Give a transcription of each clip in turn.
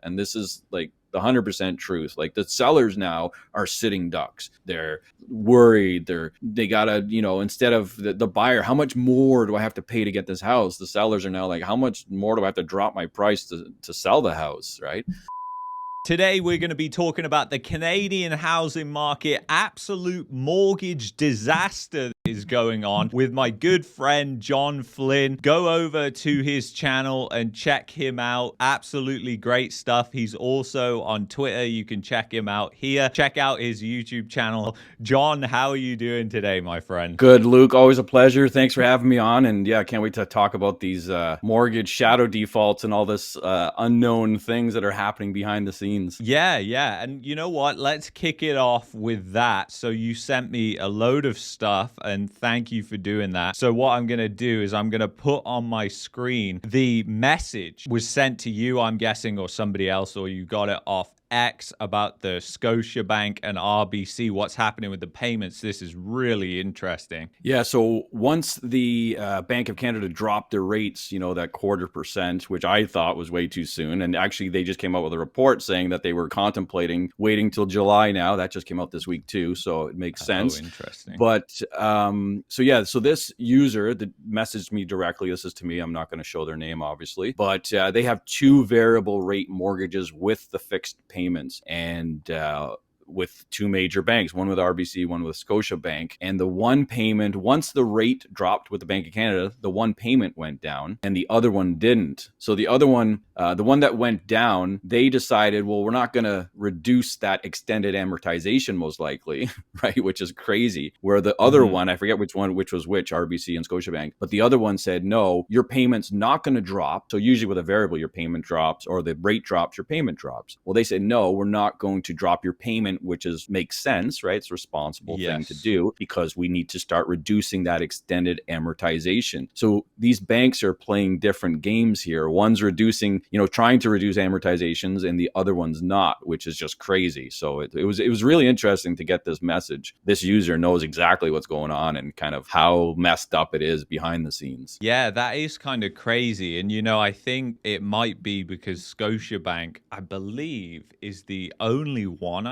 And this is like the 100% truth. Like the sellers now are sitting ducks. They're worried. They gotta, instead of the buyer, how much more do I have to pay to get this house? The sellers are now like, how much more do I have to drop my price to sell the house, right? Today, we're going to be talking about the Canadian housing market. Absolute mortgage disaster is going on with my good friend, John Flynn. Go over to his channel and check him out. Absolutely great stuff. He's also on Twitter. You can check him out here. Check out his YouTube channel. John, how are you doing today, my friend? Good, Luke. Always a pleasure. Thanks for having me on. And yeah, I can't wait to talk about these mortgage shadow defaults and all this unknown things that are happening behind the scenes. Yeah. And you know what? Let's kick it off with that. So you sent me a load of stuff, and thank you for doing that. So what I'm going to do is I'm going to put on my screen the message was sent to you, I'm guessing, or somebody else, or you got it off X about the Scotiabank and RBC, what's happening with the payments. This is really interesting. Yeah, so once the Bank of Canada dropped their rates, that 0.25%, which I thought was way too soon. And actually, they just came out with a report saying that they were contemplating waiting till July now. That just came out this week too, so it makes sense. Oh, interesting. But so this user that messaged me directly, this is to me, I'm not going to show their name, obviously, but they have 2 variable rate mortgages with the fixed payments, and with 2 major banks, one with RBC, one with Scotiabank. And the one payment, once the rate dropped with the Bank of Canada, the one payment went down and the other one didn't. So the other one, the one that went down, they decided, well, we're not going to reduce that extended amortization most likely, right? Which is crazy. Where the other one, I forget which was which, RBC and Scotiabank, but the other one said, no, your payment's not going to drop. So usually with a variable, your payment drops, or the rate drops, your payment drops. Well, they said, no, we're not going to drop your payment, which makes sense, right? It's a responsible thing to do because we need to start reducing that extended amortization. So these banks are playing different games here. One's reducing, trying to reduce amortizations, and the other one's not, which is just crazy. So it was really interesting to get this message. This user knows exactly what's going on and kind of how messed up it is behind the scenes. Yeah, that is kind of crazy. And, I think it might be because Scotiabank, I believe, is the only one,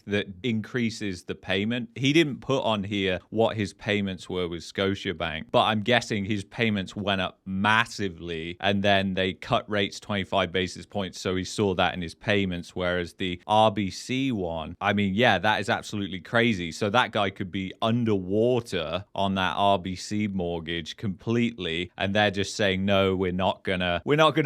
that increases the payment. He didn't put on here what his payments were with Scotiabank, but I'm guessing his payments went up massively, and then they cut rates 25 basis points, so he saw that in his payments, whereas the RBC one, that is absolutely crazy. So that guy could be underwater on that RBC mortgage completely, and they're just saying, no, we're not gonna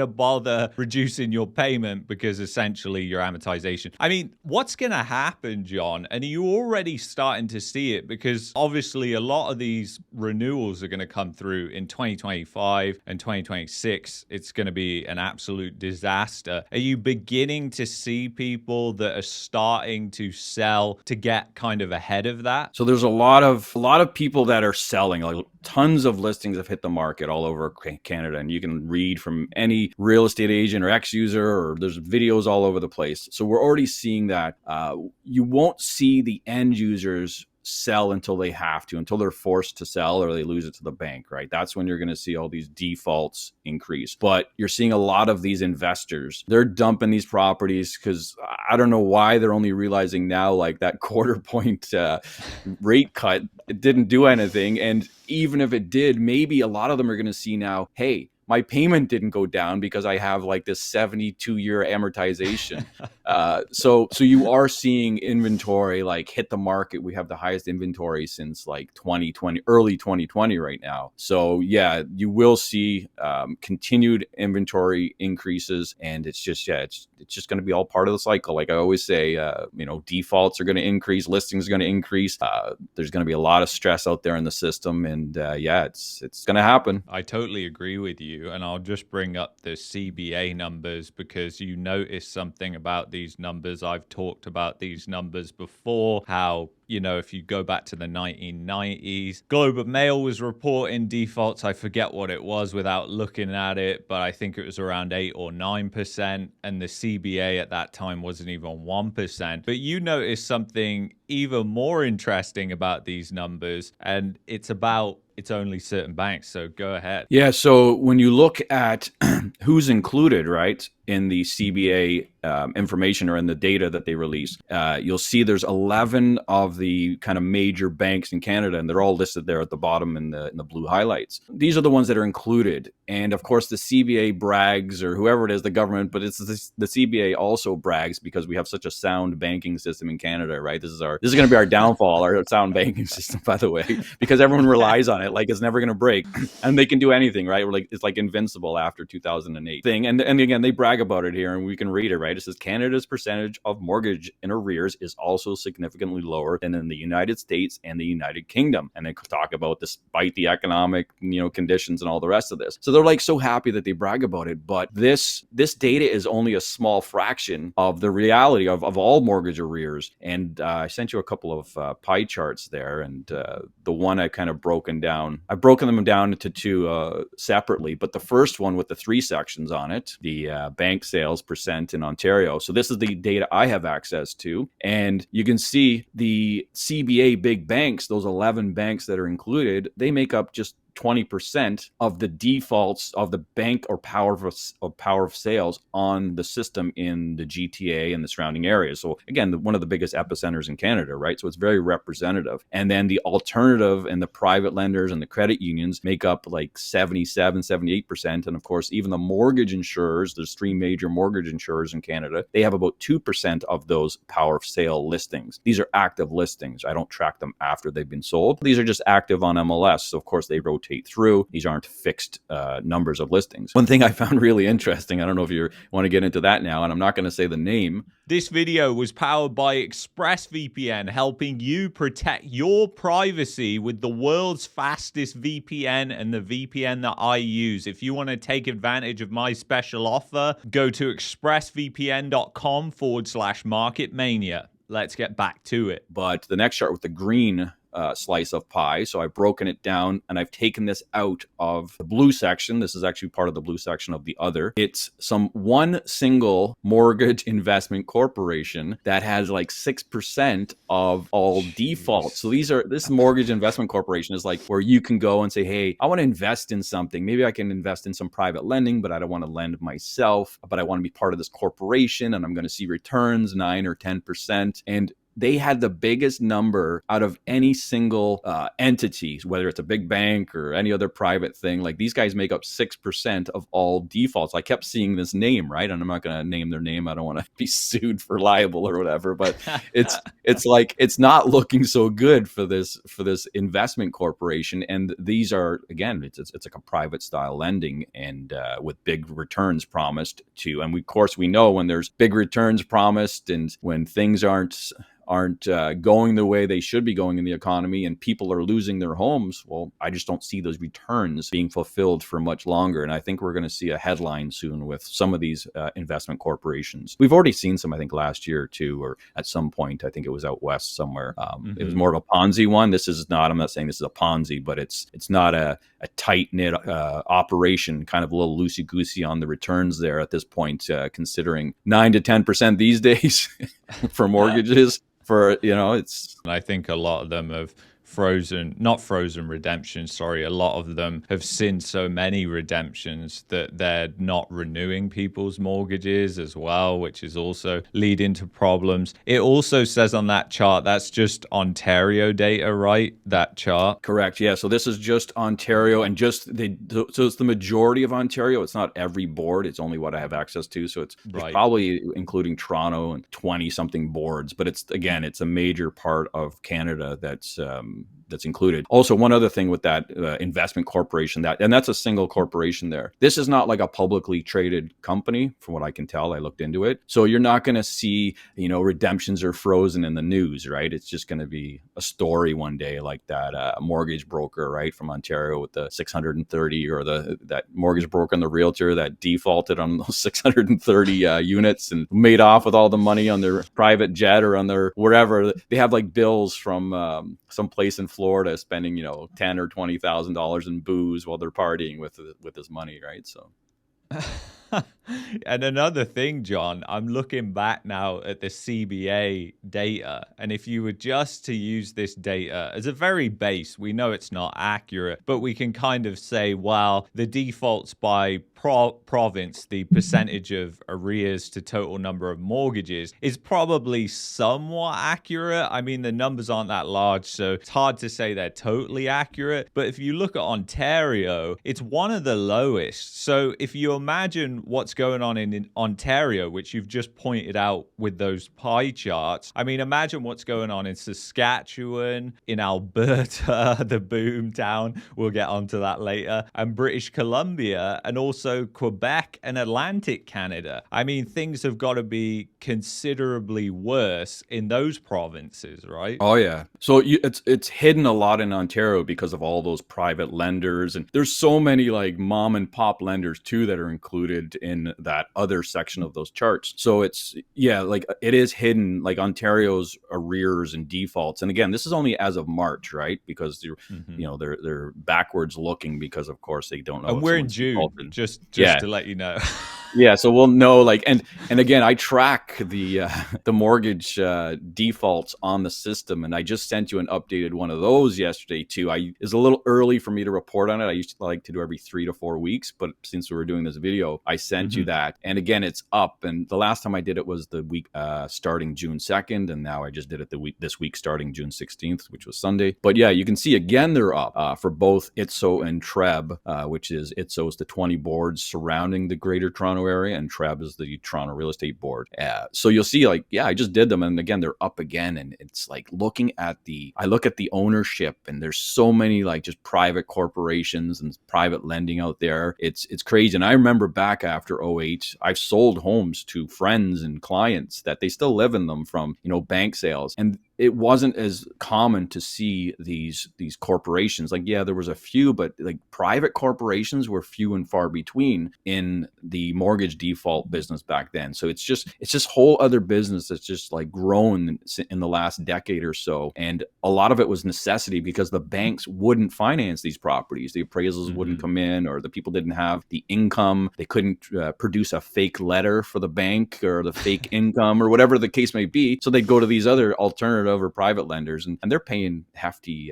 bother reducing your payment because essentially your amortization. What's gonna happen, John? And are you already starting to see it? Because obviously a lot of these renewals are going to come through in 2025 and 2026. It's going to be an absolute disaster. Are you beginning to see people that are starting to sell to get kind of ahead of that? So there's a lot of people that are selling. Like tons of listings have hit the market all over Canada, and you can read from any real estate agent or ex-user, or there's videos all over the place. So we're already seeing that. You won't see the end users sell until they have to, until they're forced to sell or they lose it to the bank, right? That's when you're going to see all these defaults increase. But you're seeing a lot of these investors, they're dumping these properties because I don't know why they're only realizing now, like that 1/4 point rate cut, it didn't do anything. And even if it did, maybe a lot of them are going to see now, hey, my payment didn't go down because I have like this 72-year amortization. So you are seeing inventory like hit the market. We have the highest inventory since like 2020, early 2020 right now. So yeah, you will see continued inventory increases, and it's just going to be all part of the cycle. Like I always say, defaults are going to increase, listings are going to increase. There's going to be a lot of stress out there in the system, and it's going to happen. I totally agree with you. And I'll just bring up the CBA numbers because you notice something about these numbers. I've talked about these numbers before, how if you go back to the 1990s, Globe and Mail was reporting defaults. I forget what it was without looking at it, but I think it was around 8 or 9%. And the CBA at that time wasn't even 1%. But you notice something even more interesting about these numbers, and it's only certain banks. So go ahead. Yeah. So when you look at who's included, right, in the CBA information or in the data that they release, you'll see there's 11 of the kind of major banks in Canada, and they're all listed there at the bottom in the blue highlights. These are the ones that are included. And of course, the CBA brags, or whoever it is, the government, but it's the CBA also brags because we have such a sound banking system in Canada, right? This is going to be our downfall, our sound banking system, by the way, because everyone relies on it like it's never going to break, and they can do anything, right? It's like invincible after 2008 thing. And again, they brag about it here, and we can read it, right? It says Canada's percentage of mortgage in arrears is also significantly lower than in the United States and the United Kingdom. And they talk about despite the economic, conditions and all the rest of this. So they're like so happy that they brag about it. But this data is only a small fraction of the reality of all mortgage arrears. And I sent you a couple of pie charts there. And the one I've broken them down into two separately. But the first one with the three sections on it, the bank sales percent in Ontario. So this is the data I have access to. And you can see the CBA big banks, those 11 banks that are included, they make up just 20% of the defaults of the bank or power of sales on the system in the GTA and the surrounding areas. So again, one of the biggest epicenters in Canada, right? So it's very representative. And then the alternative and the private lenders and the credit unions make up like 77, 78%. And of course, even the mortgage insurers, there's three major mortgage insurers in Canada, they have about 2% of those power of sale listings. These are active listings. I don't track them after they've been sold. These are just active on MLS. So of course, they rotate through. These aren't fixed numbers of listings. One thing I found really interesting, I don't know if you want to get into that now, and I'm not going to say the name. This video was powered by ExpressVPN, helping you protect your privacy with the world's fastest VPN and the VPN that I use. If you want to take advantage of my special offer, go to expressvpn.com/marketmania. Let's get back to it. But the next chart with the green slice of pie. So I've broken it down and I've taken this out of the blue section. This is actually part of the blue section of the other. It's one single mortgage investment corporation that has like 6% of all defaults. So this mortgage investment corporation is like where you can go and say, hey, I want to invest in something. Maybe I can invest in some private lending, but I don't want to lend myself, but I want to be part of this corporation and I'm going to see returns 9 or 10%. And they had the biggest number out of any single entity, whether it's a big bank or any other private thing. Like these guys make up 6% of all defaults. I kept seeing this name, right? And I'm not going to name their name. I don't want to be sued for libel or whatever, but it's like, it's not looking so good for this investment corporation. And these are, again, it's like a private style lending and with big returns promised to. And of course, we know when there's big returns promised and when things aren't going the way they should be going in the economy and people are losing their homes, well, I just don't see those returns being fulfilled for much longer. And I think we're going to see a headline soon with some of these investment corporations. We've already seen some, I think, last year too, or at some point, I think it was out west somewhere. It was more of a Ponzi one. This is not, I'm not saying this is a Ponzi, but it's not a tight-knit operation, kind of a little loosey-goosey on the returns there at this point, considering 9 to 10% these days for mortgages. I think a lot of them have not frozen redemptions, sorry. A lot of them have seen so many redemptions that they're not renewing people's mortgages as well, which is also leading to problems. It also says on that chart, that's just Ontario data, right? That chart? Correct. Yeah. So this is just Ontario and so it's the majority of Ontario. It's not every board. It's only what I have access to. So it's probably including Toronto and 20 something boards, but it's a major part of Canada that's included. Also, one other thing with that investment corporation, that's a single corporation there. This is not like a publicly traded company, from what I can tell. I looked into it. So you're not going to see, redemptions are frozen in the news, right? It's just going to be a story one day like that mortgage broker, right, from Ontario with the 630 or that mortgage broker and the realtor that defaulted on those 630 units and made off with all the money on their private jet or on their wherever. They have like bills from some place in Florida spending, $10,000 or $20,000 in booze while they're partying with this money, right? So And another thing, John, I'm looking back now at the CBA data. And if you were just to use this data as a very base, we know it's not accurate, but we can kind of say, well, the defaults by province, the percentage of arrears to total number of mortgages is probably somewhat accurate. I mean, the numbers aren't that large, so it's hard to say they're totally accurate. But if you look at Ontario, it's one of the lowest. So if you imagine what's going on in Ontario, which you've just pointed out with those pie charts, I mean, imagine what's going on in Saskatchewan, in Alberta, the boom town. We'll get onto that later, and British Columbia, and also Quebec and Atlantic Canada. I mean, things have got to be considerably worse in those provinces, right? Oh yeah. So it's hidden a lot in Ontario because of all those private lenders, and there's so many like mom and pop lenders too that are included in that other section of those charts. So it's like it is hidden, like Ontario's arrears and defaults. And again, this is only as of March, right? Because they're backwards looking because of course they don't know. And if we're in someone's June, defaulted. just Yeah. to let you know. Yeah, so we'll know like and again, I track the mortgage defaults on the system, and I just sent you an updated one of those yesterday too. It's a little early for me to report on it. I used to like to do every 3 to 4 weeks, but since we were doing this video, I sent you that. And again, it's up. And the last time I did it was the week starting June 2nd, and now I just did it this week starting June 16th, which was Sunday. But yeah, you can see again they're up for both ITSO and TREB, which is ITSO is the 20 boards surrounding the Greater Toronto area, and TREB is the Toronto Real Estate Board. So you'll see like, yeah, I just did them, and again, they're up again. And it's like I look at the ownership, and there's so many like just private corporations and private lending out there. It's crazy. And I remember back after '08, I've sold homes to friends and clients that they still live in them from, bank sales. And it wasn't as common to see these corporations. Like, yeah, there was a few, but like private corporations were few and far between in the mortgage default business back then. So it's just whole other business that's just like grown in the last decade or so. And a lot of it was necessity because the banks wouldn't finance these properties. The appraisals wouldn't come in, or the people didn't have the income. They couldn't produce a fake letter for the bank or the fake income or whatever the case may be. So they'd go to these other alternative or private lenders, and they're paying hefty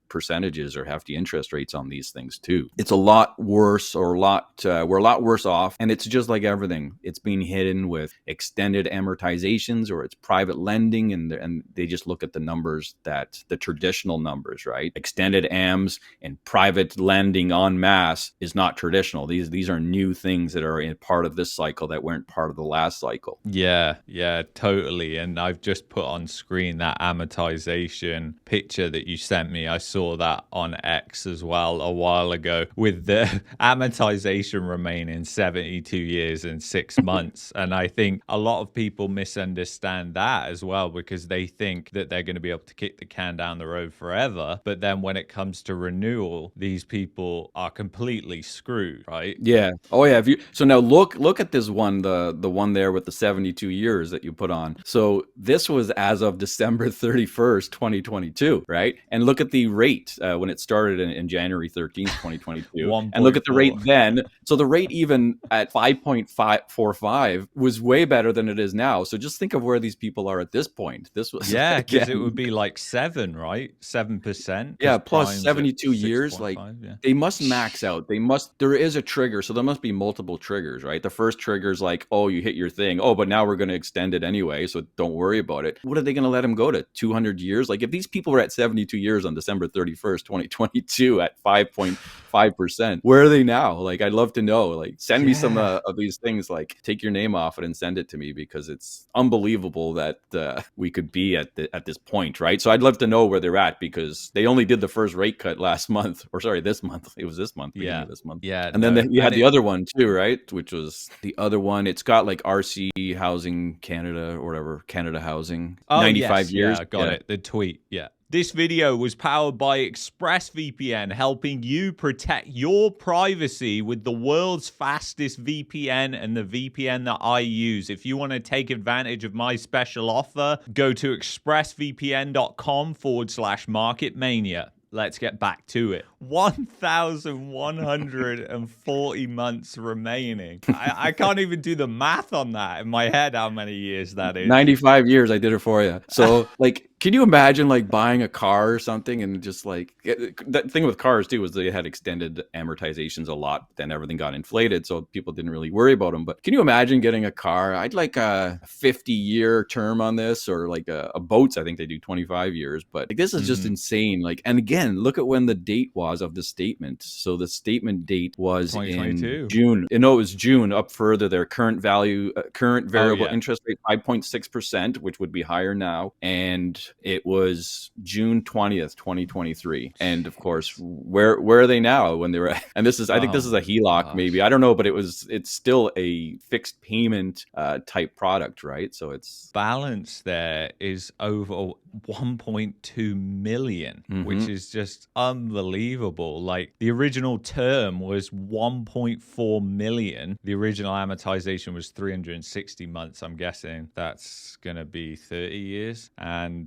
percentages or hefty interest rates on these things too. It's a lot worse, or we're a lot worse off. And it's just like everything. It's being hidden with extended amortizations, or it's private lending, and they just look at the numbers, that the traditional numbers, right? Extended AMs and private lending en masse is not traditional. These are new things that are in part of this cycle that weren't part of the last cycle. Yeah, totally. And I've just put on screen that amortization picture that you sent me. I saw that on X as well a while ago, with the amortization remaining 72 years and 6 months. And I think a lot of people misunderstand that as well, because they think that they're going to be able to kick the can down the road forever. But then when it comes to renewal, these people are completely screwed, right? Yeah. Oh yeah. So now look at this one, the one there with the 72 years that you put on. So this was as of December 31st, 2022, right? And look at the rate when it started in January 13th, 2022. And look at the rate then. So the rate even at 5.545 was way better than it is now. So just think of where these people are at this point. This was because it would be like 7, right? 7%. Yeah, plus 72 years. Like they must max out. There is a trigger. So there must be multiple triggers, right? The first trigger is like, oh, you hit your thing. Oh, but now we're going to extend it anyway. So don't worry about it. What are they going to let them go to? 200 years? Like if these people were at 72 years on December 31st, 2022 at 5.5%, where are they now? Like, I'd love to know. Like, send me some of these things. Like, take your name off it and send it to me, because it's unbelievable that we could be at this point, right? So I'd love to know where they're at, because they only did the first rate cut last month, or sorry, this month. It was this month, beginning of this month. Yeah. And then you had the other one too, right? Which was the other one. It's got like RC Housing Canada or whatever, Canada Housing, 95 years. Yeah, got it. The tweet. Yeah. This video was powered by ExpressVPN, helping you protect your privacy with the world's fastest VPN and the VPN that I use. If you want to take advantage of my special offer, go to expressvpn.com/marketmania. let's get back to it. 1,140 months remaining. I can't even do the math on that in my head, how many years that is. 95 years, I did it for you. So, like, can you imagine like buying a car or something and just like that thing with cars too was they had extended amortizations a lot, then everything got inflated, so people didn't really worry about them. But can you imagine getting a car? I'd like a 50-year term on this, or like a boats. I think they do 25 years, but like, this is just insane. Like, and again, look at when the date was of the statement. So the statement date was 2022. in June. No, it was June. Up further, their current value, current variable interest rate 5.6%, which would be higher now, and it was June 20th, 2023. And of course, where are they now when they were, and this is, I think this is a HELOC maybe, I don't know, but it's still a fixed payment type product, right? So it's balance there is over 1.2 million, which is just unbelievable. Like the original term was 1.4 million. The original amortization was 360 months. I'm guessing that's going to be 30 years. And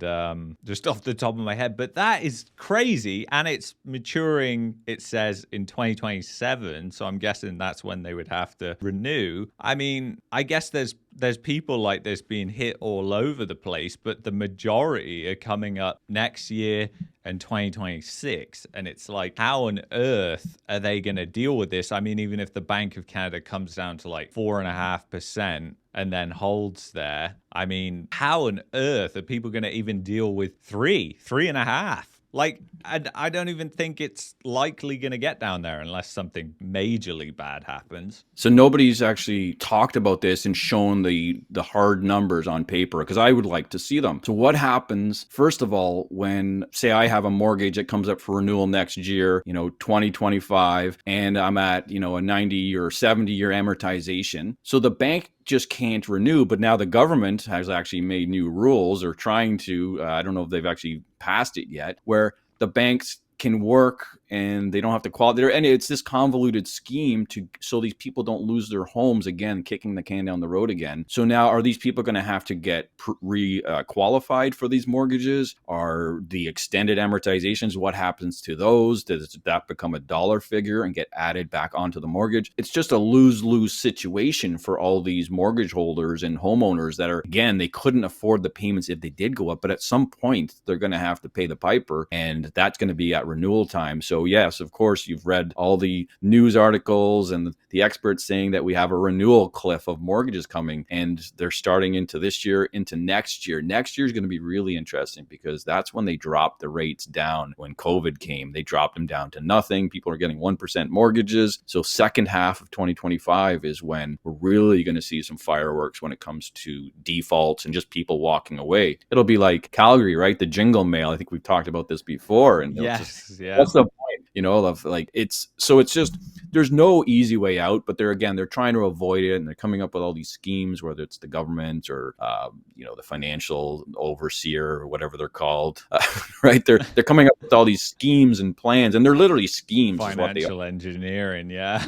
just off the top of my head, but that is crazy. And it's maturing, it says, in 2027. So I'm guessing that's when they would have to renew. I mean, I guess there's people like this being hit all over the place, but the majority are coming up next year and 2026. And it's like, how on earth are they going to deal with this? I mean, even if the Bank of Canada comes down to like 4.5% and then holds there, I mean, how on earth are people going to even deal with 3.5? Like, I don't even think it's likely going to get down there unless something majorly bad happens. So nobody's actually talked about this and shown the hard numbers on paper, because I would like to see them. So what happens, first of all, when, say, I have a mortgage that comes up for renewal next year, 2025, and I'm at, a 90 or 70-year amortization. So the bank just can't renew, but now the government has actually made new rules, or trying to, I don't know if they've actually passed it yet, where the banks can work and they don't have to qualify. And it's this convoluted scheme so these people don't lose their homes again, kicking the can down the road again. So now, are these people going to have to get qualified for these mortgages? Are the extended amortizations, what happens to those? Does that become a dollar figure and get added back onto the mortgage? It's just a lose-lose situation for all these mortgage holders and homeowners that are, again, they couldn't afford the payments if they did go up, but at some point they're going to have to pay the piper, and that's going to be at renewal time. So yes, of course, you've read all the news articles and the experts saying that we have a renewal cliff of mortgages coming, and they're starting into this year, into next year. Next year is going to be really interesting, because that's when they dropped the rates down. When COVID came, they dropped them down to nothing. People are getting 1% mortgages. So second half of 2025 is when we're really going to see some fireworks when it comes to defaults and just people walking away. It'll be like Calgary, right? The jingle mail. I think we've talked about this before. And what's the point? Of like, it's just, there's no easy way out, but they're trying to avoid it, and they're coming up with all these schemes, whether it's the government or the financial overseer or whatever they're called, right? They're coming up with all these schemes and plans, and they're literally schemes. Financial engineering, yeah.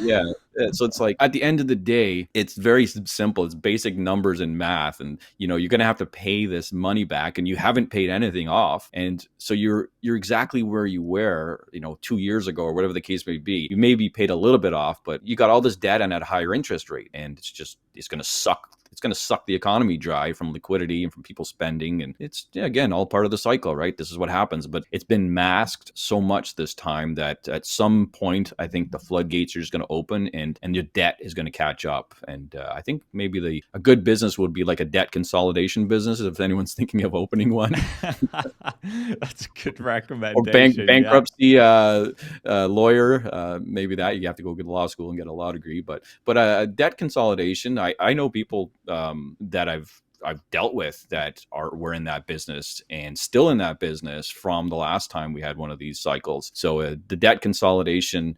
So it's like, at the end of the day, it's very simple. It's basic numbers and math, and you're going to have to pay this money back, and you haven't paid anything off, and so you're exactly where you were 2 years ago, or whatever the case may be. You maybe paid a little bit off, but you got all this debt and at a higher interest rate, and it's going to suck. It's going to suck the economy dry from liquidity and from people spending. And it's, again, all part of the cycle, right? This is what happens. But it's been masked so much this time that at some point, I think the floodgates are just going to open, and your debt is going to catch up. And I think maybe a good business would be like a debt consolidation business, if anyone's thinking of opening one. That's a good recommendation. Or bankruptcy lawyer, maybe that you have to go get a law school and get a law degree. But debt consolidation, I know people that I've dealt with that were in that business and still in that business from the last time we had one of these cycles. So the debt consolidation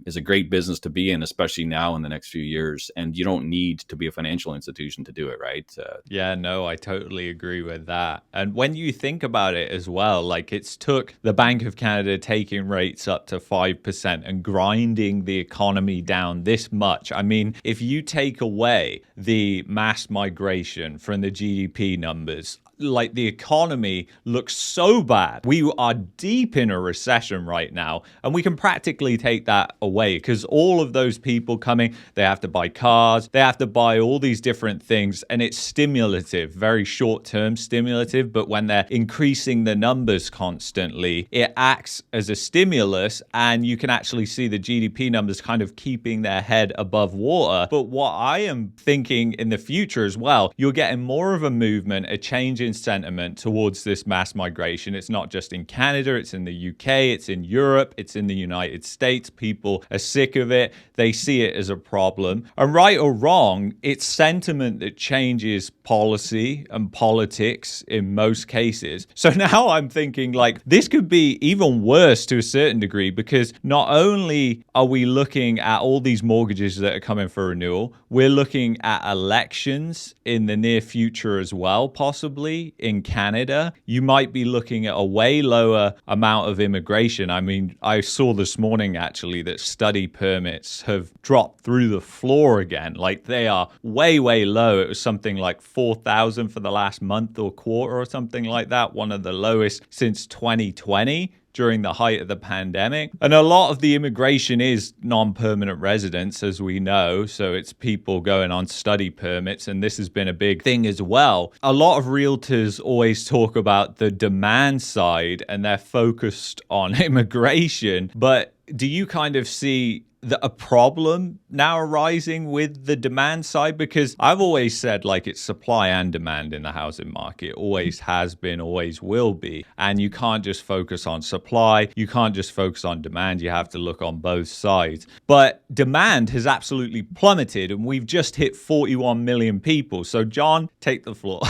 is a great business to be in, especially now in the next few years. And you don't need to be a financial institution to do it, right? I totally agree with that. And when you think about it as well, like, it's took the Bank of Canada taking rates up to 5% and grinding the economy down this much. I mean, if you take away the mass migration from the the GDP numbers. Like, the economy looks so bad. We are deep in a recession right now, and we can practically take that away because all of those people coming, they have to buy cars, they have to buy all these different things, and it's stimulative, very short-term stimulative, but when they're increasing the numbers constantly, it acts as a stimulus, and you can actually see the GDP numbers kind of keeping their head above water. But what I am thinking in the future as well, you're getting more of a movement, a change in sentiment towards this mass migration. It's not just in Canada, it's in the UK, it's in Europe, it's in the United States. People are sick of it. They see it as a problem. And right or wrong, it's sentiment that changes policy and politics in most cases. So now I'm thinking, like, this could be even worse to a certain degree, because not only are we looking at all these mortgages that are coming for renewal, we're looking at elections in the near future as well, possibly in Canada. You might be looking at a way lower amount of immigration. I mean, I saw this morning actually that study permits have dropped through the floor again. Like, they are way, way low. It was something like 4,000 for the last month or quarter or something like that, one of the lowest since 2020. During the height of the pandemic. And a lot of the immigration is non-permanent residents, as we know. So it's people going on study permits. And this has been a big thing as well. A lot of realtors always talk about the demand side and they're focused on immigration. But do you kind of see a problem now arising with the demand side? Because I've always said, like, it's supply and demand in the housing market. Always has been, always will be. And you can't just focus on supply. You can't just focus on demand. You have to look on both sides. But demand has absolutely plummeted, and we've just hit 41 million people. So, John, take the floor.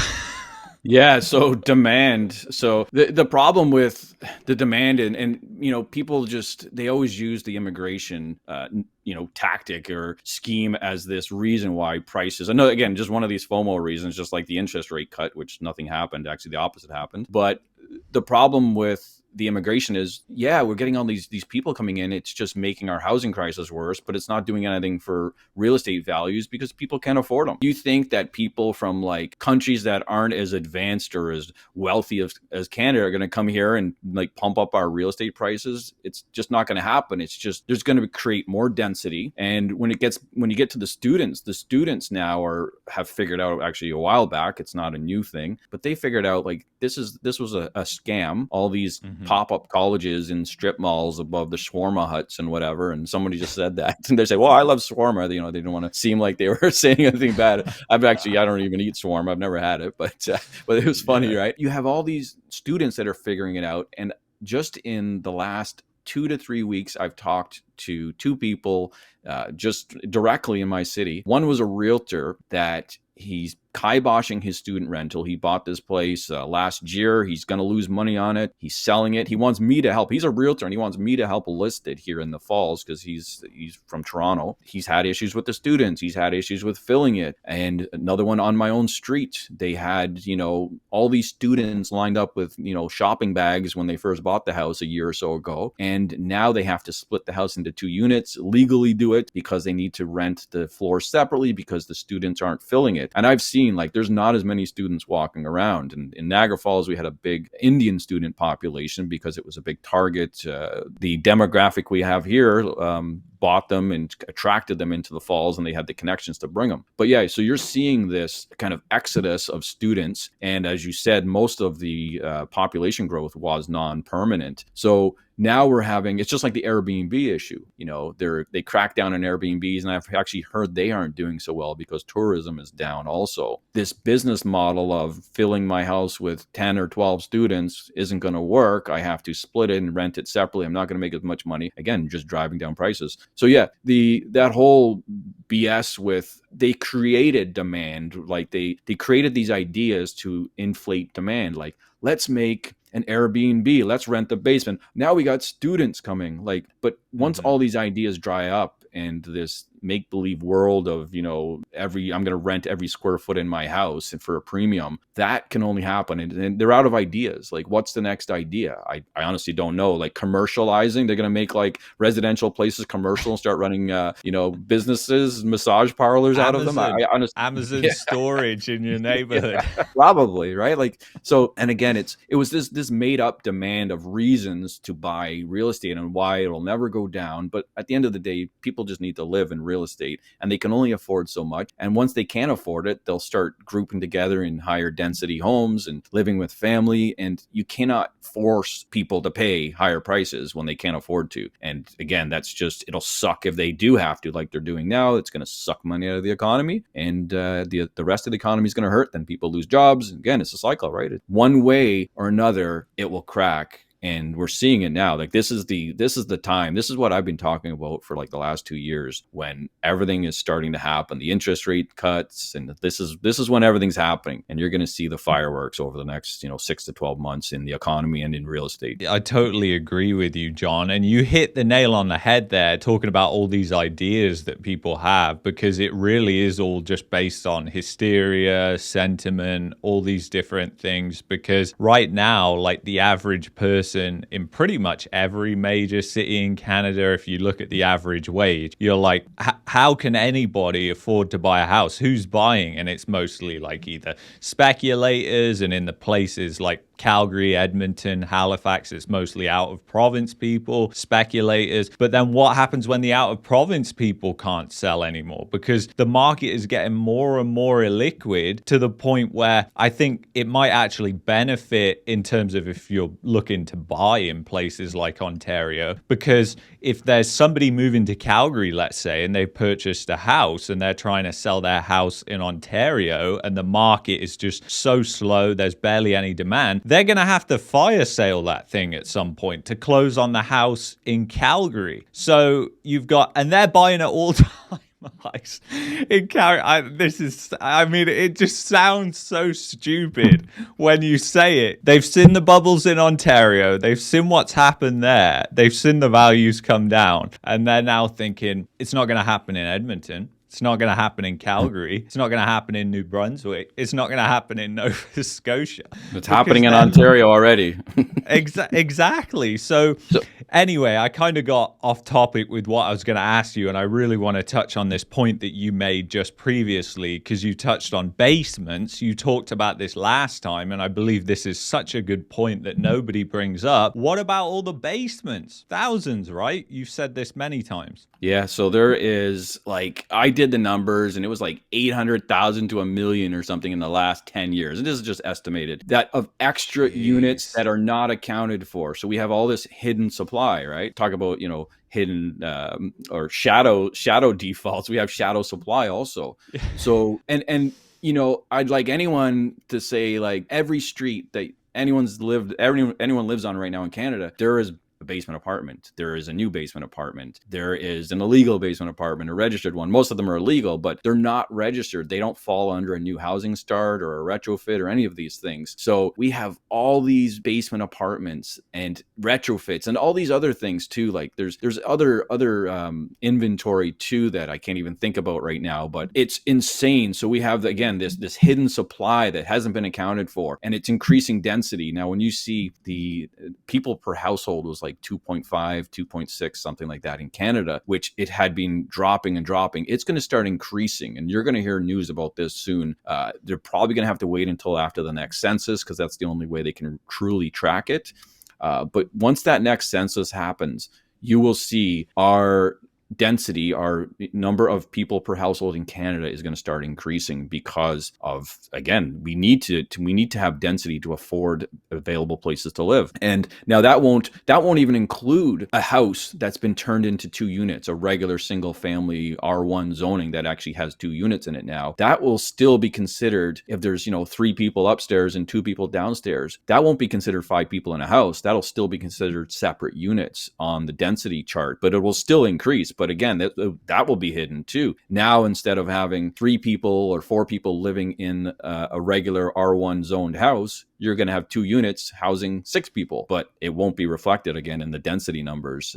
Yeah, so demand. So the problem with the demand and people just, they always use the immigration tactic or scheme as this reason why prices. I know, again, just one of these FOMO reasons, just like the interest rate cut, which nothing happened. Actually, the opposite happened. But the problem with the immigration is, yeah, we're getting all these people coming in. It's just making our housing crisis worse, but it's not doing anything for real estate values because people can't afford them. You think that people from like countries that aren't as advanced or as wealthy as Canada are going to come here and like pump up our real estate prices? It's just not going to happen. It's just, there's going to create more density. And when you get to the students now have figured out, actually a while back, it's not a new thing, but they figured out like this was a scam. All these pop-up colleges in strip malls above the shawarma huts and whatever. And somebody just said that. And they say, well, I love shawarma. They didn't want to seem like they were saying anything bad. I don't even eat shawarma. I've never had it, but it was funny, right? You have all these students that are figuring it out. And just in the last 2 to 3 weeks, I've talked to two people just directly in my city. One was a realtor that he's kiboshing his student rental. He bought this place last year. He's going to lose money on it. He's selling it. He wants me to help. He's a realtor and he wants me to help list it here in the Falls because he's from Toronto. He's had issues with the students. He's had issues with filling it. And another one on my own street, they had, all these students lined up with, shopping bags when they first bought the house a year or so ago. And now they have to split the house into 2 units, legally do it because they need to rent the floor separately because the students aren't filling it. And I've seen like there's not as many students walking around. And in Niagara Falls, we had a big Indian student population because it was a big target. The demographic we have here bought them and attracted them into the Falls, and they had the connections to bring them. But yeah, so you're seeing this kind of exodus of students. And as you said, most of the population growth was non-permanent. So now we're having, it's just like the Airbnb issue. They crack down on Airbnbs, and I've actually heard they aren't doing so well because tourism is down also. This business model of filling my house with 10 or 12 students isn't going to work. I have to split it and rent it separately. I'm not going to make as much money. Again, just driving down prices. So yeah, that whole BS with, they created demand, like they created these ideas to inflate demand. Like, let's make an Airbnb, let's rent the basement. Now we got students coming. But once all these ideas dry up and this make believe world of, I'm going to rent every square foot in my house and for a premium. That can only happen. And they're out of ideas. Like, what's the next idea? I honestly don't know. Like, commercializing, they're going to make like residential places commercial and start running, businesses, massage parlors out of them. I honestly, Amazon storage in your neighborhood. yeah, probably, right? Like, so, and again, it was this made up demand of reasons to buy real estate and why it'll never go down. But at the end of the day, people just need to live in real estate, and they can only afford so much. And once they can't afford it, they'll start grouping together in higher density homes and living with family. And you cannot force people to pay higher prices when they can't afford to. And again, it'll suck if they do have to, like they're doing now. It's going to suck money out of the economy, and the rest of the economy is going to hurt. Then people lose jobs. Again, it's a cycle, right? One way or another, it will crack. And we're seeing it now. Like, this is the time. This is what I've been talking about for like the last 2 years, when everything is starting to happen. The interest rate cuts, and this is when everything's happening. And you're going to see the fireworks over the next 6 to 12 months in the economy and in real estate. I totally agree with you, John. And you hit the nail on the head there, talking about all these ideas that people have, because it really is all just based on hysteria, sentiment, all these different things. Because right now, like, the average person in pretty much every major city in Canada, if you look at the average wage, you're like, how can anybody afford to buy a house? Who's buying? And it's mostly like either speculators, and in the places like Calgary, Edmonton, Halifax, it's mostly out of province people, speculators. But then what happens when the out of province people can't sell anymore? Because the market is getting more and more illiquid, to the point where I think it might actually benefit in terms of if you're looking to buy in places like Ontario. Because if there's somebody moving to Calgary, let's say, and they've purchased a house and they're trying to sell their house in Ontario, and the market is just so slow, there's barely any demand, they're going to have to fire sale that thing at some point to close on the house in Calgary. So you've got, and they're buying it all time. In Calgary, it just sounds so stupid when you say it. They've seen the bubbles in Ontario. They've seen what's happened there. They've seen the values come down. And they're now thinking, it's not going to happen in Edmonton. It's not going to happen in Calgary. It's not going to happen in New Brunswick. It's not going to happen in Nova Scotia. It's happening in Ontario already. Exactly. So anyway, I kind of got off topic with what I was going to ask you, and I really want to touch on this point that you made just previously, because you touched on basements. You talked about this last time, and I believe this is such a good point that nobody brings up. What about all the basements? Thousands, right? You've said this many times. Yeah, so there is, like, I did the numbers, and it was like 800,000 to a million or something in the last 10 years. And this is just estimated, that of extra units that are not accounted for. So we have all this hidden supply, right? Talk about, hidden or shadow defaults. We have shadow supply also. So, and I'd like anyone to say, like, every street that anyone lives on right now in Canada, there is a basement apartment. There is a new basement apartment. There is an illegal basement apartment, a registered one. Most of them are illegal, but they're not registered. They don't fall under a new housing start or a retrofit or any of these things. So we have all these basement apartments and retrofits and all these other things too. Like there's other inventory too that I can't even think about right now, but it's insane. So we have, again, this hidden supply that hasn't been accounted for, and it's increasing density. Now, when you see the people per household was like 2.5, 2.6, something like that in Canada, which it had been dropping and dropping. It's going to start increasing, and you're going to hear news about this soon. They're probably going to have to wait until after the next census, because that's the only way they can truly track it. But once that next census happens, you will see our density, our number of people per household in Canada is going to start increasing because of, again, we need to have density to afford available places to live. And now that won't even include a house that's been turned into 2 units, a regular single family R1 zoning that actually has 2 units in it now. That will still be considered, if there's 3 people upstairs and 2 people downstairs, that won't be considered 5 people in a house. That'll still be considered separate units on the density chart, but it will still increase But again, that will be hidden too. Now, instead of having 3 people or 4 people living in a regular R1 zoned house, you're going to have 2 units housing 6 people, but it won't be reflected again in the density numbers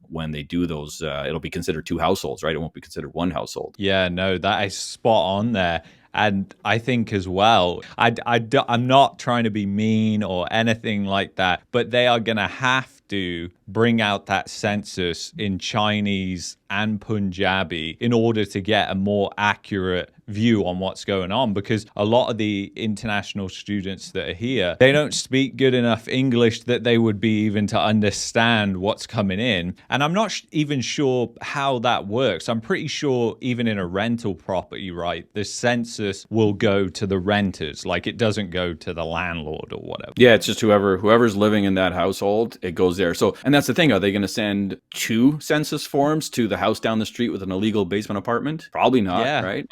when they do those. It'll be considered 2 households, right? It won't be considered 1 household. Yeah, no, that is spot on there. And I think as well, I'm not trying to be mean or anything like that, but they are going to have to bring out that census in Chinese and Punjabi in order to get a more accurate view on what's going on, because a lot of the international students that are here, they don't speak good enough English that they would be even to understand what's coming in. And I'm not even sure how that works. I'm pretty sure even in a rental property, right, the census will go to the renters, like it doesn't go to the landlord or whatever. Yeah, it's just whoever's living in that household, it goes there. So, and that's the thing, are they going to send 2 census forms to the house down the street with an illegal basement apartment? Probably not, Yeah, right?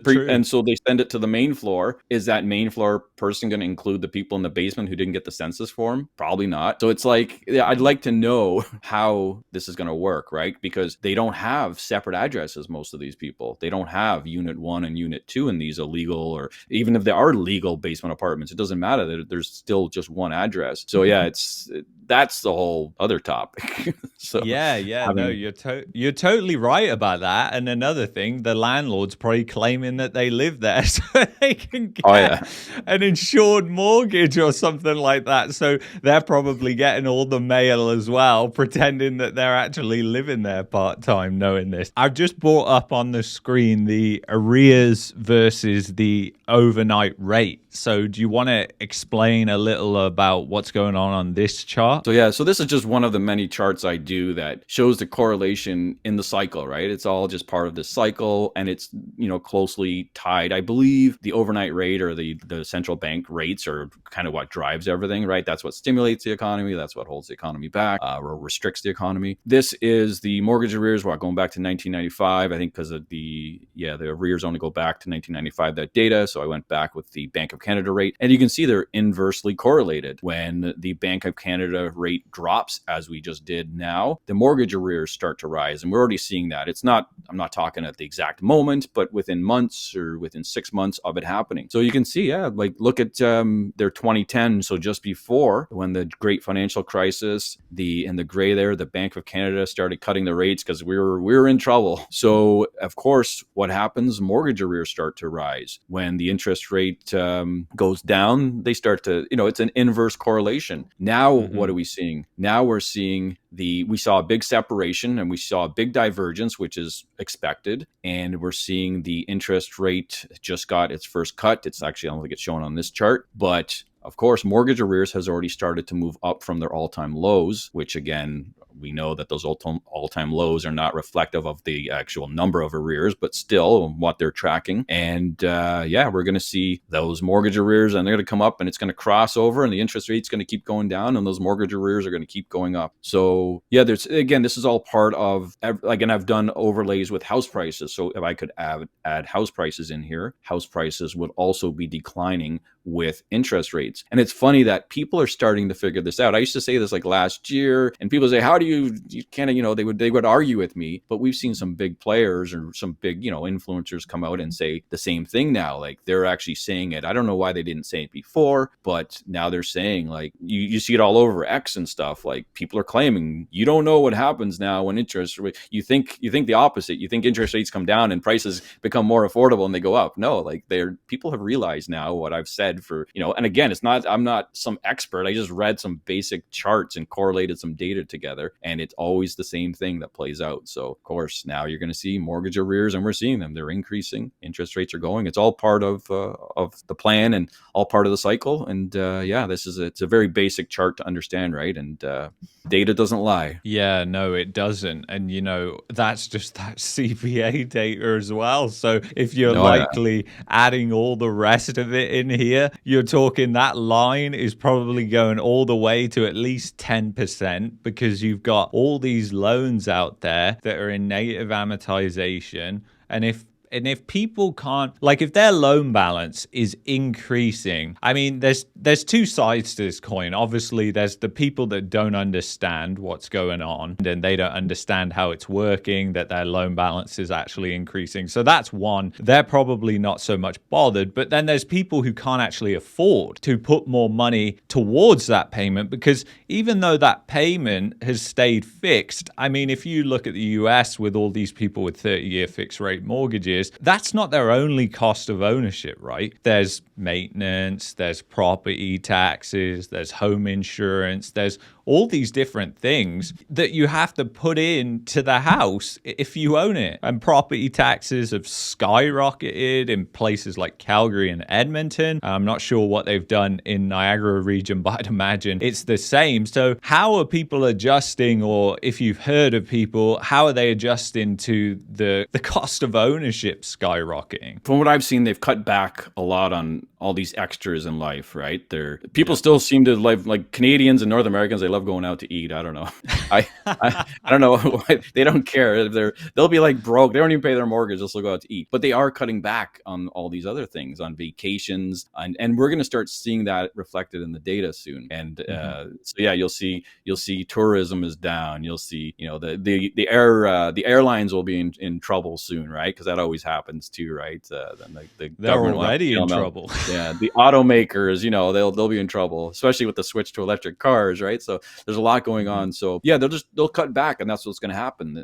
true. And so they send it to the main floor. Is that main floor person going to include the people in the basement who didn't get the census form? Probably not. So it's like, yeah, I'd like to know how this is going to work, right? Because they don't have separate addresses, most of these people. They don't have unit 1 and unit 2 in these illegal, or even if they are legal basement apartments, it doesn't matter. There's still just one address. So yeah, that's the whole other topic. So no, you're totally right about that. And another thing, the landlord's probably claiming that they live there so they can get an insured mortgage or something like that. So they're probably getting all the mail as well, pretending that they're actually living there part-time, knowing this. I've just brought up on the screen the arrears versus the overnight rate. So do you want to explain a little about what's going on this chart? So this is just one of the many charts I do that shows the correlation in the cycle, right? It's all just part of this cycle, and it's, closely tied. I believe the overnight rate or the central bank rates are kind of what drives everything, right? That's what stimulates the economy. That's what holds the economy back or restricts the economy. This is the mortgage arrears, going back to 1995, I think, because of the arrears only go back to 1995, that data. So I went back with the Bank of Canada rate, and you can see they're inversely correlated. When the Bank of Canada rate drops, as we just did now, the mortgage arrears start to rise, and we're already seeing that. I'm not talking at the exact moment, but within months or within 6 months of it happening. So you can see, look at their 2010, so just before when the great financial crisis, in the gray there, the Bank of Canada started cutting the rates because we were in trouble. So of course, what happens? Mortgage arrears start to rise. When the interest rate goes down, they start to, it's an inverse correlation. Now, what are we seeing? Now we're seeing we saw a big separation and we saw a big divergence, which is expected. And we're seeing the interest rate just got its first cut. It's actually, I don't think it's shown on this chart, but of course, mortgage arrears has already started to move up from their all-time lows, which again, we know that those all-time lows are not reflective of the actual number of arrears, but still what they're tracking. And we're going to see those mortgage arrears, and they're going to come up, and it's going to cross over, and the interest rate's going to keep going down, and those mortgage arrears are going to keep going up. So this is all part of, and I've done overlays with house prices. So if I could add house prices in here, house prices would also be declining with interest rates. And it's funny that people are starting to figure this out. I used to say this like last year, and people say, how do you kind of, they would argue with me, but we've seen some big players or some big, influencers come out and say the same thing now. Like they're actually saying it. I don't know why they didn't say it before, but now they're saying, like, you see it all over X and stuff. Like people are claiming, you don't know what happens now when you think the opposite. You think interest rates come down and prices become more affordable and they go up. No, like people have realized now what I've said for, and again, I'm not some expert. I just read some basic charts and correlated some data together, and it's always the same thing that plays out. So of course, now you're going to see mortgage arrears, and we're seeing them. They're increasing. Interest rates are going. It's all part of the plan and all part of the cycle. And it's a very basic chart to understand, right? And data doesn't lie. Yeah, no, it doesn't. And that's just that CPA data as well. So if you're adding all the rest of it in here, you're talking that line is probably going all the way to at least 10%, because you've got all these loans out there that are in negative amortization. And if And if people can't, like if their loan balance is increasing, I mean, there's two sides to this coin. Obviously, there's the people that don't understand what's going on and they don't understand how it's working, that their loan balance is actually increasing. So that's one. They're probably not so much bothered. But then there's people who can't actually afford to put more money towards that payment, because even though that payment has stayed fixed, I mean, if you look at the US with all these people with 30-year fixed rate mortgages, that's not their only cost of ownership, right? There's maintenance, there's property taxes, there's home insurance, there's all these different things that you have to put into the house if you own it. And property taxes have skyrocketed in places like Calgary and Edmonton. I'm not sure what they've done in Niagara region, but I'd imagine it's the same. So how are people adjusting, or if you've heard of people, how are they adjusting to the cost of ownership skyrocketing? From what I've seen, they've cut back a lot on all these extras in life, right? People still seem to like Canadians and North Americans, they love going out to eat. I don't know. I don't know. They don't care. They'll be like broke. They don't even pay their mortgage. They'll still go out to eat. But they are cutting back on all these other things, on vacations, and we're going to start seeing that reflected in the data soon. And so yeah, you'll see tourism is down. You'll see, the airlines will be in trouble soon, right? Because that always happens too, right? Then the They're government already in trouble. Yeah, the automakers, they'll be in trouble, especially with the switch to electric cars, right? So there's a lot going on. So yeah, they'll cut back, and that's what's going to happen.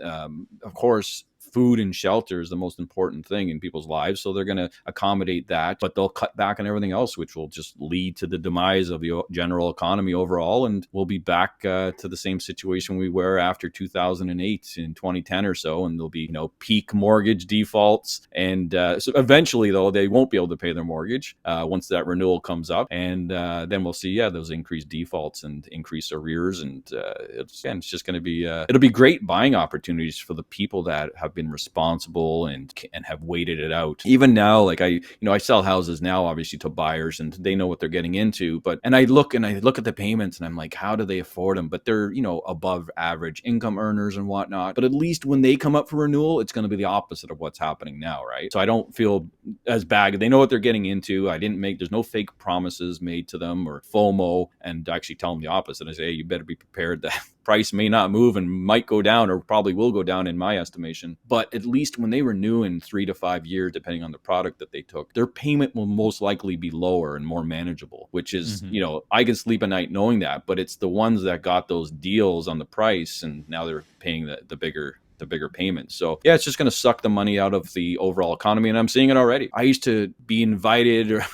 Of course, food and shelter is the most important thing in people's lives. So they're going to accommodate that, but they'll cut back on everything else, which will just lead to the demise of the general economy overall. And we'll be back to the same situation we were after 2008 in 2010 or so. And there'll be, peak mortgage defaults. And so eventually, though, they won't be able to pay their mortgage once that renewal comes up. And then we'll see, those increased defaults and increased arrears. And it's just going to be, it'll be great buying opportunities for the people that have been responsible and have waited it out. Even now, like I sell houses now, obviously, to buyers, and they know what they're getting into. And I look at the payments, and I'm like, how do they afford them? But they're above average income earners and whatnot. But at least when they come up for renewal, it's going to be the opposite of what's happening now, right? So I don't feel as bad. They know what they're getting into. There's no fake promises made to them or FOMO, and I actually tell them the opposite. I say, hey, you better be prepared that price may not move and might go down, or probably will go down in my estimation. But at least when they renew in 3 to 5 years, depending on the product that they took, their payment will most likely be lower and more manageable, which is, I can sleep at night knowing that. But it's the ones that got those deals on the price, and now they're paying the bigger payment. So yeah, it's just going to suck the money out of the overall economy, and I'm seeing it already. I used to be invited, or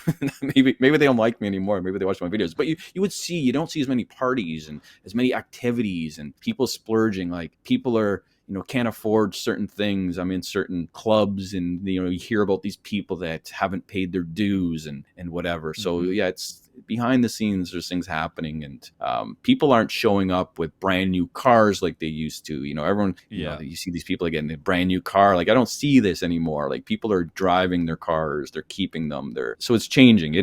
maybe they don't like me anymore. Maybe they watch my videos, but you don't see as many parties and as many activities and people splurging. Like people are, can't afford certain things. I'm in certain clubs, and you hear about these people that haven't paid their dues and whatever. So yeah, it's behind the scenes, there's things happening, and people aren't showing up with brand new cars like they used to. Everyone, you see these people getting a brand new car. Like I don't see this anymore. Like people are driving their cars, they're keeping them there. So it's changing,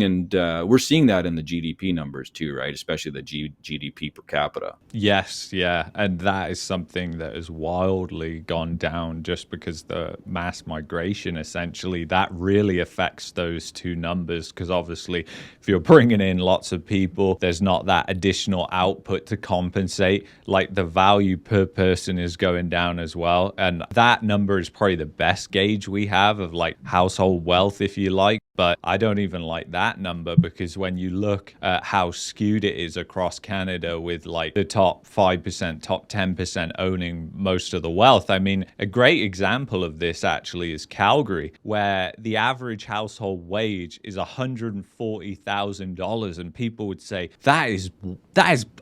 and we're seeing that in the GDP numbers too, right? Especially the GDP per capita. Yes, yeah, and that is something that has wildly gone down just because the mass migration, essentially, that really affects those two numbers, because obviously if you're bringing in lots of people, there's not that additional output to compensate. Like the value per person is going down as well. And that number is probably the best gauge we have of like household wealth, if you like. But I don't even like that number, because when you look at how skewed it is across Canada with like the top 5%, top 10% owning most of the wealth. I mean, a great example of this actually is Calgary, where the average household wage is $140,000. And people would say that is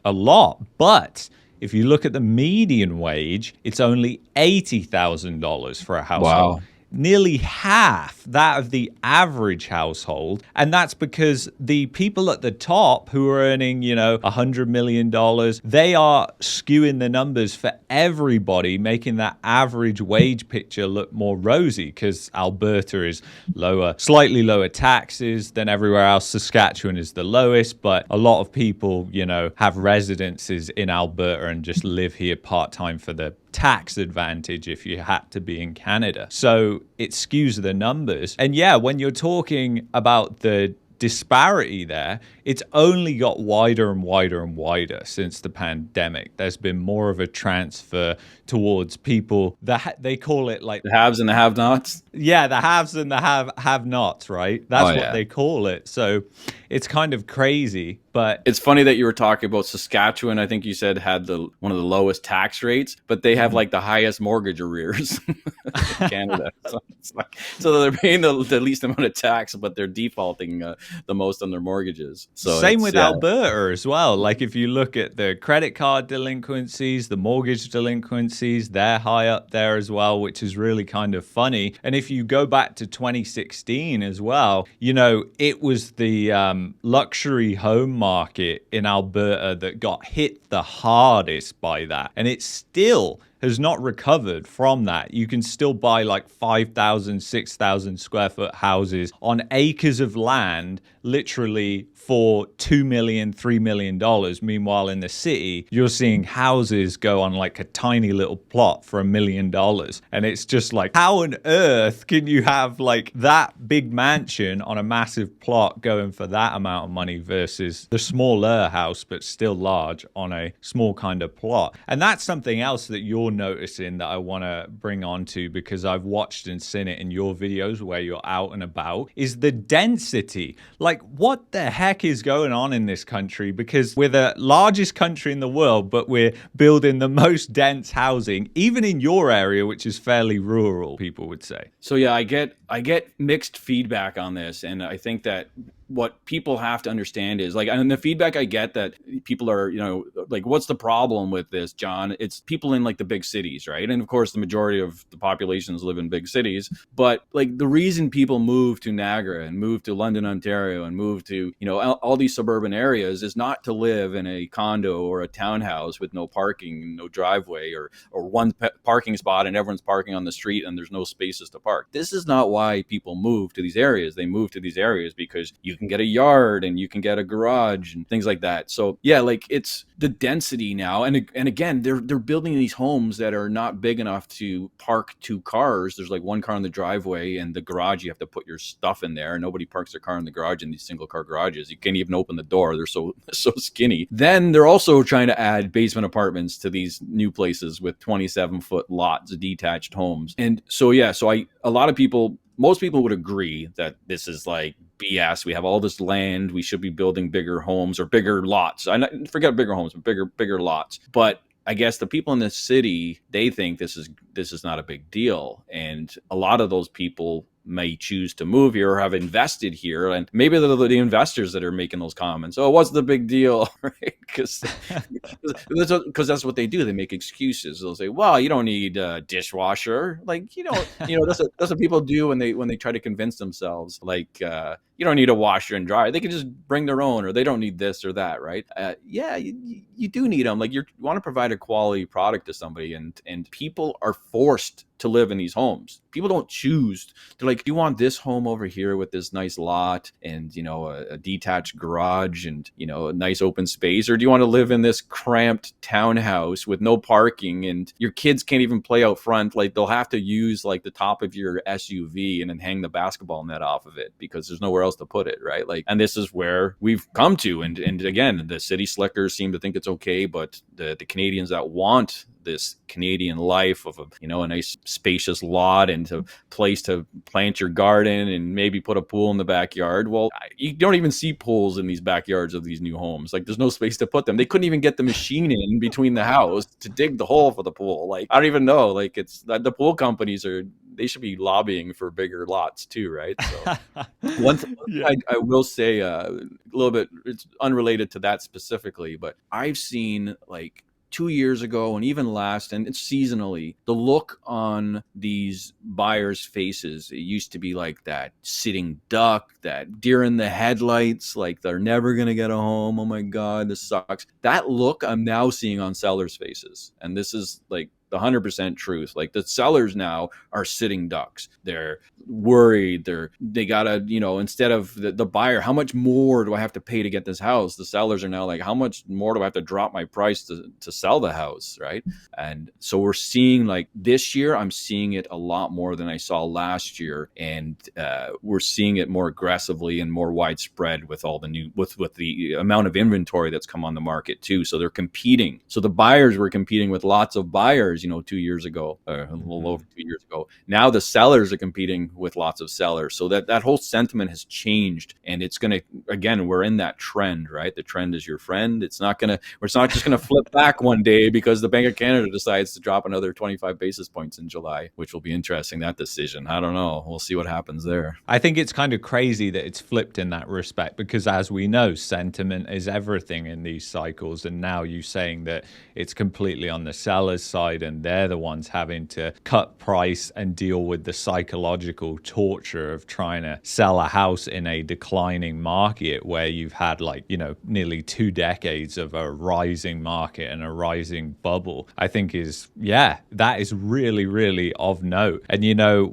a lot. But if you look at the median wage, it's only $80,000 for a household. Wow. Nearly half that of the average household. And that's because the people at the top who are earning, $100 million, they are skewing the numbers for everybody, making that average wage picture look more rosy, because Alberta is slightly lower taxes than everywhere else. Saskatchewan is the lowest, but a lot of people, have residences in Alberta and just live here part-time for the tax advantage if you had to be in Canada. So it skews the numbers. And yeah, when you're talking about the disparity there, it's only got wider and wider and wider since the pandemic. There's been more of a transfer towards people that they call it like The haves and the have-nots. yeah, the haves and the have-nots, right? Oh That's what yeah. they call it. So it's kind of crazy, but It's funny that you were talking about Saskatchewan. I think you said had the one of the lowest tax rates, but they have like the highest mortgage arrears in Canada. So, it's like, so they're paying the least amount of tax, but they're defaulting the most on their mortgages. So same it's with Alberta as well. Like if you look at the credit card delinquencies, the mortgage delinquencies, they're high up there as well, which is really kind of funny. And if you go back to 2016 as well, you know, it was the luxury home market in Alberta that got hit the hardest by that. And it still has not recovered from that. You can still buy like 5,000, 6,000 square foot houses on acres of land, literally for $2 million, $3 million. Meanwhile, in the city, you're seeing houses go on like a tiny little plot for $1 million. And it's just like, how on earth can you have like that big mansion on a massive plot going for that amount of money versus the smaller house, but still large on a small kind of plot? And that's something else that you're noticing that I want to bring on to, because I've watched and seen it in your videos where you're out and about, is the density. Like, what the heck is going on in this country? Because we're the largest country in the world, but we're building the most dense housing, even in your area, which is fairly rural, people would say. So yeah, I get mixed feedback on this, and I think that what people have to understand is like, and the feedback I get that people are, you know, like, what's the problem with this, John? It's people in like the big cities, right? And of course, the majority of the populations live in big cities. But like the reason people move to Niagara and move to London, Ontario, and move to, you know, all these suburban areas is not to live in a condo or a townhouse with no parking, no driveway, or one parking spot and everyone's parking on the street and there's no spaces to park. This is not why people move to these areas. They move to these areas because you can get a yard and you can get a garage and things like that. So yeah, like it's the density now. And again, they're building these homes that are not big enough to park two cars. There's like one car in the driveway, and the garage, you have to put your stuff in there. Nobody parks their car in the garage in these single car garages. You can't even open the door. They're so skinny. Then they're also trying to add basement apartments to these new places with 27-foot lots, detached homes. And so yeah, a lot of people, most people would agree that this is like BS. We have all this land. We should be building bigger homes or bigger lots. I forget bigger homes, but bigger lots. But I guess the people in the city, they think this is not a big deal. And a lot of those people may choose to move here or have invested here. And maybe they're the investors that are making those comments. Oh, what's the big deal? Right? Because that's what they do. They make excuses. They'll say, well, you don't need a dishwasher. Like, that's what people do when they try to convince themselves, like, you don't need a washer and dryer. They can just bring their own, or they don't need this or that, right? Yeah, you do need them. Like, you want to provide a quality product to somebody, and people are forced to live in these homes. People don't choose. They're like, do you want this home over here with this nice lot and, a detached garage and, a nice open space? Or do you want to live in this cramped townhouse with no parking and your kids can't even play out front? Like, they'll have to use like the top of your SUV and then hang the basketball net off of it because there's nowhere else to put it, right? Like, and this is where we've come to. And again, the city slickers seem to think it's okay, but the Canadians that want this Canadian life of a nice spacious lot and a place to plant your garden and maybe put a pool in the backyard. Well, you don't even see pools in these backyards of these new homes. Like, there's no space to put them. They couldn't even get the machine in between the house to dig the hole for the pool. Like, I don't even know. Like, it's the pool companies they should be lobbying for bigger lots too, right? So one thing Yeah. I will say a little bit, it's unrelated to that specifically, but I've seen like 2 years ago and even last, and it's seasonally, the look on these buyers' faces, it used to be like that sitting duck, that deer in the headlights, like they're never going to get a home. Oh my God, this sucks. That look I'm now seeing on sellers' faces. And this is like the 100% truth. Like, the sellers now are sitting ducks. They're worried. They gotta, instead of the buyer, how much more do I have to pay to get this house? The sellers are now like, how much more do I have to drop my price to sell the house, right? And so we're seeing, like, this year, I'm seeing it a lot more than I saw last year, and we're seeing it more aggressively and more widespread with all the new with the amount of inventory that's come on the market too. So they're competing. So the buyers were competing with lots of buyers, 2 years ago, a little over 2 years ago. Now the sellers are competing with lots of sellers. So that whole sentiment has changed, and it's going to, again, we're in that trend, right? The trend is your friend. It's not just going to flip back one day because the Bank of Canada decides to drop another 25 basis points in July, which will be interesting, that decision. I don't know. We'll see what happens there. I think it's kind of crazy that it's flipped in that respect, because as we know, sentiment is everything in these cycles. And now you saying that it's completely on the seller's side and they're the ones having to cut price and deal with the psychological torture of trying to sell a house in a declining market where you've had, like, nearly 2 decades of a rising market and a rising bubble, I think that is really, really of note. And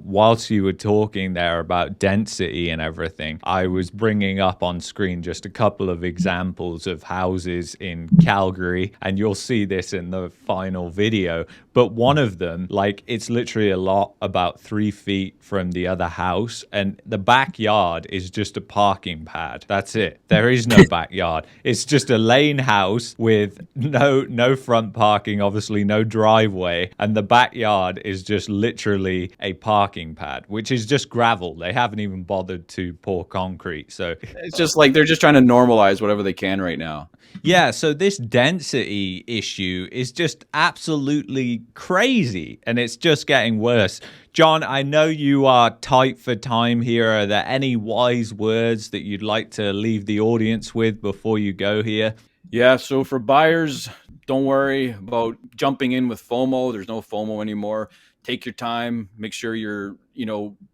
whilst you were talking there about density and everything, I was bringing up on screen just a couple of examples of houses in Calgary, and you'll see this in the final video. But one of them, like, it's literally a lot about 3 feet from the other house, and the backyard is just a parking pad. That's it. There is no backyard. It's just a lane house with no front parking, obviously no driveway, and the backyard is just literally a parking pad, which is just gravel. They haven't even bothered to pour concrete. So it's just like they're just trying to normalize whatever they can right now. Yeah, so this density issue is just absolutely crazy, and it's just getting worse. John, I know you are tight for time here. Are there any wise words that you'd like to leave the audience with before you go here? Yeah, so for buyers, don't worry about jumping in with FOMO. There's no FOMO anymore. Take your time. Make sure you're,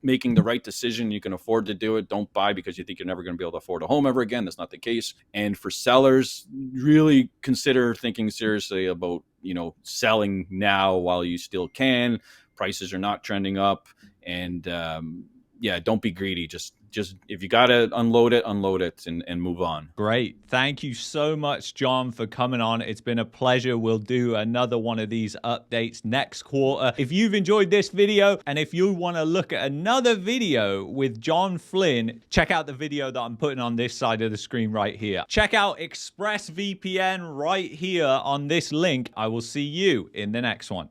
making the right decision. You can afford to do it. Don't buy because you think you're never going to be able to afford a home ever again. That's not the case. And for sellers, really consider thinking seriously about, selling now while you still can. Prices are not trending up. And don't be greedy. Just if you got to unload it and move on. Great. Thank you so much, John, for coming on. It's been a pleasure. We'll do another one of these updates next quarter. If you've enjoyed this video, and if you want to look at another video with John Flynn, check out the video that I'm putting on this side of the screen right here. Check out ExpressVPN right here on this link. I will see you in the next one.